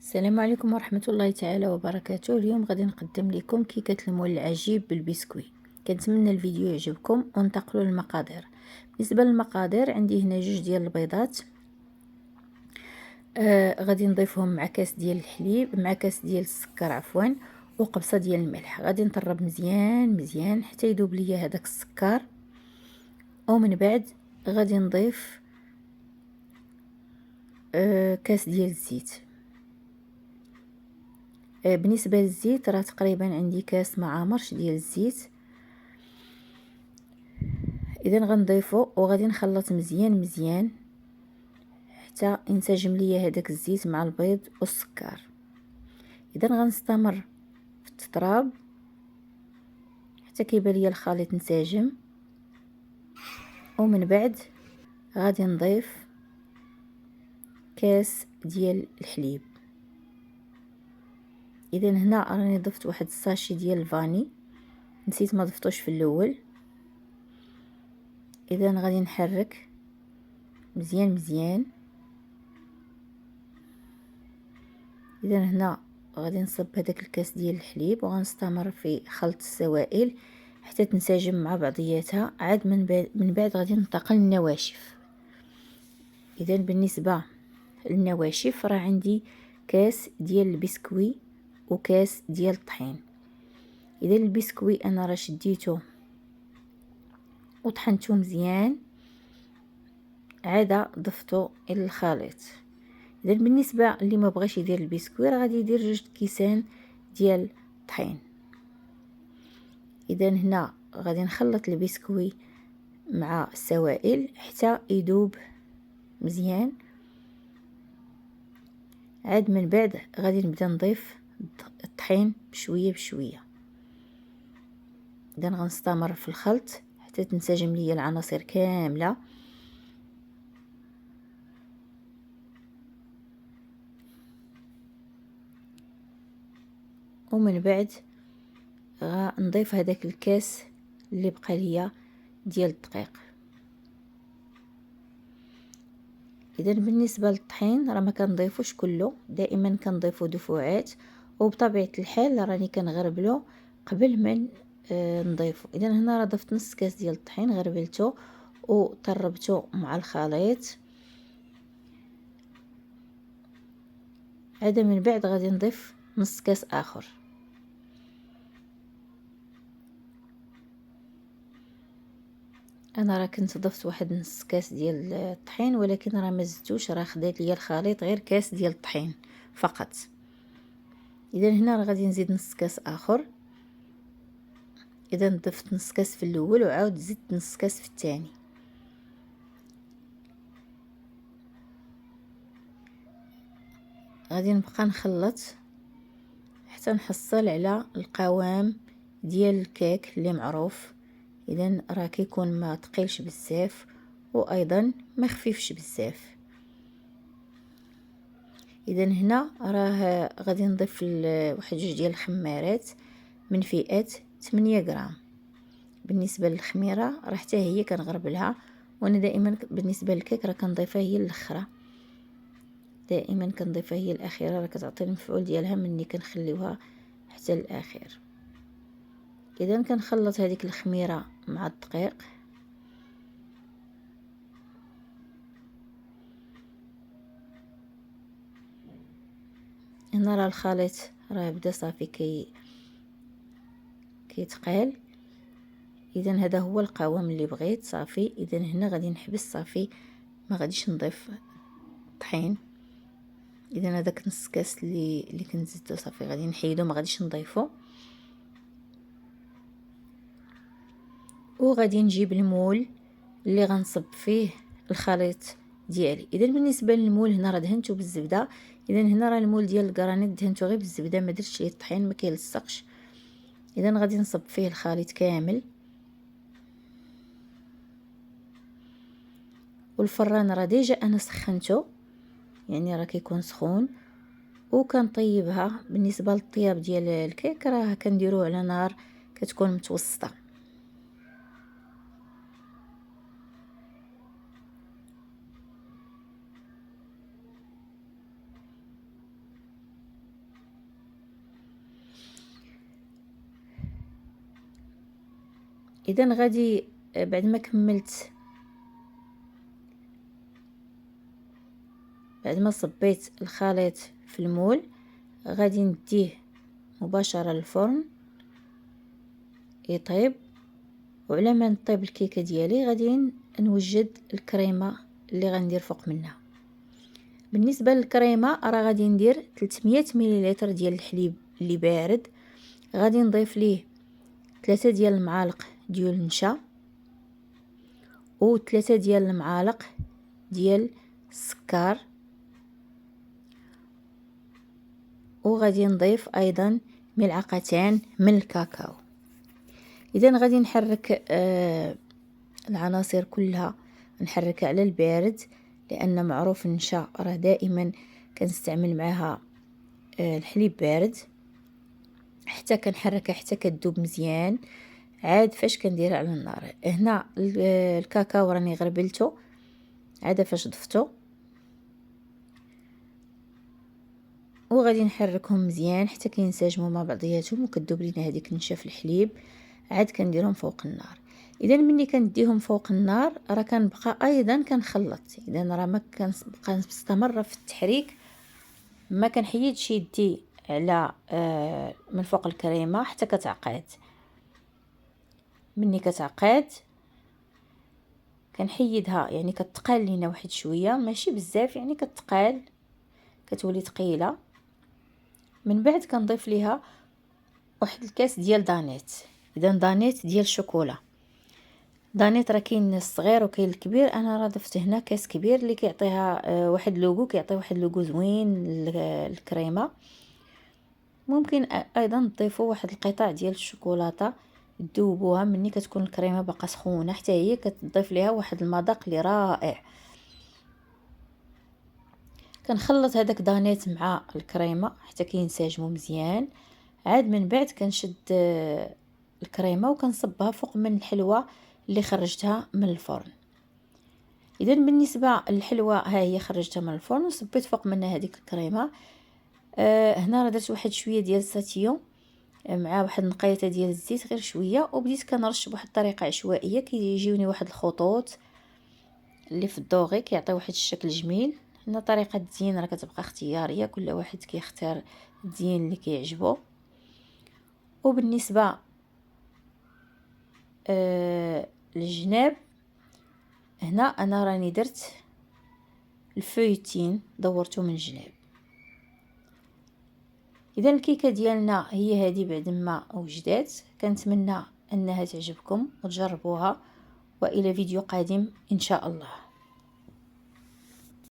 السلام عليكم ورحمة الله تعالى وبركاته. اليوم غادي نقدم لكم كيكة المول العجيب بالبسكوي. كنتمنى الفيديو يعجبكم وننتقلوا للمقادير. بالنسبة للمقادير عندي هنا 2 ديال البيضات، غادي نضيفهم مع كاس ديال الحليب مع كاس ديال السكر عفوا وقبصة ديال الملح. غادي نطرب مزيان مزيان حتى يذوب ليا هذاك السكر، ومن بعد غادي نضيف كاس ديال الزيت. بالنسبه للزيت راه تقريبا عندي كاس ما عامرش ديال الزيت. اذا غنضيفو وغادي نخلط مزيان مزيان حتى ينسجم ليا هذاك الزيت مع البيض والسكر. اذا غنستمر في التطراب حتى كيبان ليا الخليط انسجم، ومن بعد غادي نضيف كاس ديال الحليب. اذا هنا راني ضفت واحد الساشي ديال الفاني، نسيت ما ضفتوش في الاول. اذا غادي نحرك مزيان مزيان. اذا هنا غادي نصب هذاك الكاس ديال الحليب وغنستمر في خلط السوائل حتى تنسجم مع بعضياتها. عاد من بعد غادي ننتقل للنواشف. اذا بالنسبه للنواشف راه عندي كاس ديال البسكوي وكاس ديال الطحين. اذا البسكوي انا راه شديته وطحنته مزيان، عاد ضفته الى الخليط. اذا بالنسبه اللي ما بغاش يدير البسكوي راه غادي يدير 2 كيسان ديال الطحين. اذا هنا غادي نخلط البسكوي مع السوائل حتى يذوب مزيان. عاد من بعد غادي نبدا نضيف الطحين بشويه بشويه. اذا غنستمر في الخلط حتى تنسجم ليا العناصر كامله. ومن بعد غنضيف هذاك الكاس اللي بقى ليا ديال الدقيق. اذا بالنسبه للطحين راه ما كنضيفوش كله، دائما كنضيفو دفعات، وبطبيعه الحال راني كنغربلو قبل ما نضيفو. اذا هنا راه ضفت نص كاس ديال الطحين، غربلته وطربته مع الخليط. عاد من بعد غادي نضيف نص كاس اخر. انا راه كنت ضفت واحد نص كاس ديال الطحين، ولكن راه ما زدتوش، راه خدات ليا الخليط غير كاس ديال الطحين فقط. اذا هنا راه غادي نزيد نص كاس اخر. اذا ضفت نص كاس في الاول وعاود زدت نص كاس في الثاني. غادي نبقى نخلط حتى نحصل على القوام ديال الكيك اللي معروف. اذا راه كيكون ما ثقيلش بزاف وايضا ما خفيفش بزاف. اذا هنا راه غادي نضيف واحد 2 ديال الخمارات من فئه 8 غرام. بالنسبه للخميره راه حتى هي كنغربلها، وانا دائما بالنسبه للكيك راه كنضيفها هي الاخره، دائما كنضيفها هي الاخيره، راه كتعطي المفعول ديالها مني كنخليوها حتى الاخير. اذا كنخلط هذيك الخميره مع الدقيق. هنا راه الخليط راه بدا صافي كيتقال. اذا هذا هو القوام اللي بغيت صافي. اذا هنا غادي نحبس صافي، ما غاديش نضيف طحين. اذا هذاك نص كاس اللي كنت زدته صافي غادي نحيدو، ما غاديش نضيفو. وغادي نجيب المول اللي غنصب فيه الخليط ديالي. اذا بالنسبه للمول هنا راه دهنته بالزبده. اذا هنا راه المول ديال الكرانيت دهنته غير بالزبده، ما درتش ليه الطحين ما كيلصقش. اذا غادي نصب فيه الخليط كامل. والفران راه ديجا انا سخنته، يعني راه كيكون سخون وكنطيبها. بالنسبه للطياب ديال الكيك راه كنديروه على نار كتكون متوسطه. اذا غادي بعد ما كملت، بعد ما صبيت الخليط في المول، غادي نديه مباشرة للفرن يطيب. وعلى ما نطيب الكيكه ديالي غادي نوجد الكريمه اللي غندير فوق منها. بالنسبه للكريمه راه غادي ندير 300 مليلتر ديال الحليب اللي بارد، غادي نضيف ليه 3 ديال المعالق ديال النشا و 3 ديال المعالق ديال السكر، وغادي نضيف ايضا ملعقتان من الكاكاو. اذا غادي نحرك العناصر كلها، نحركها على البارد، لان معروف النشا راه دائما كنستعمل معها الحليب بارد، حتى كنحركها حتى كتذوب مزيان. عاد فاش كنديرها على النار، هنا الكاكاو راني غربلته، عاد فاش ضفته وغادي نحركهم مزيان حتى كينسجموا مع بعضياتهم وكتذوب لينا هذيك النشا في الحليب. عاد كنديرهم فوق النار. اذا ملي كنديهم فوق النار راه كنبقى ايضا كنخلط، اذا راه ما كنبقى مستمره في التحريك، ما كنحيدش يدي على من فوق الكريمه حتى كتعقد. مني كتعقد كنحيدها، يعني كتقال لينا واحد شويه، ماشي بزاف، يعني كتقال، كتولي ثقيله. من بعد كنضيف ليها واحد الكاس ديال دانيت، اذا دانيت ديال الشوكولا. دانيت راه كاين الصغير وكاين الكبير، انا راه ضفت هنا كاس كبير اللي كيعطيها واحد لوغو، كيعطي واحد لوغو زوين الكريمه. ممكن ايضا تضيفوا واحد القطع ديال الشوكولاته تذوبوها مني كتكون الكريمه باقا سخونه، حتى هي كتضيف ليها واحد المذاق اللي رائع. كنخلط هذاك دانيت مع الكريمه حتى كينسجموا مزيان. عاد من بعد كنشد الكريمه وكنصبها فوق من الحلوه اللي خرجتها من الفرن. اذا بالنسبه للحلوه ها هي خرجتها من الفرن وصبيت فوق منها هذيك الكريمه. هنا راه درت واحد شويه ديال الساتيون مع واحد نقيته ديال الزيت غير شويه، وبديت كنرش بواحد الطريقه عشوائيه، كيجيوني واحد الخطوط اللي في الدوغي كيعطي واحد الشكل جميل. هنا طريقه التزيين راه كتبقى اختياريه، كل واحد كيختار التزيين اللي كيعجبو. وبالنسبه للجناب، هنا انا راني درت الفويتين دورته من الجناب. اذا الكيكه ديالنا هي هذه بعد ما وجدات. كنتمنى انها تعجبكم وتجربوها، والى فيديو قادم ان شاء الله.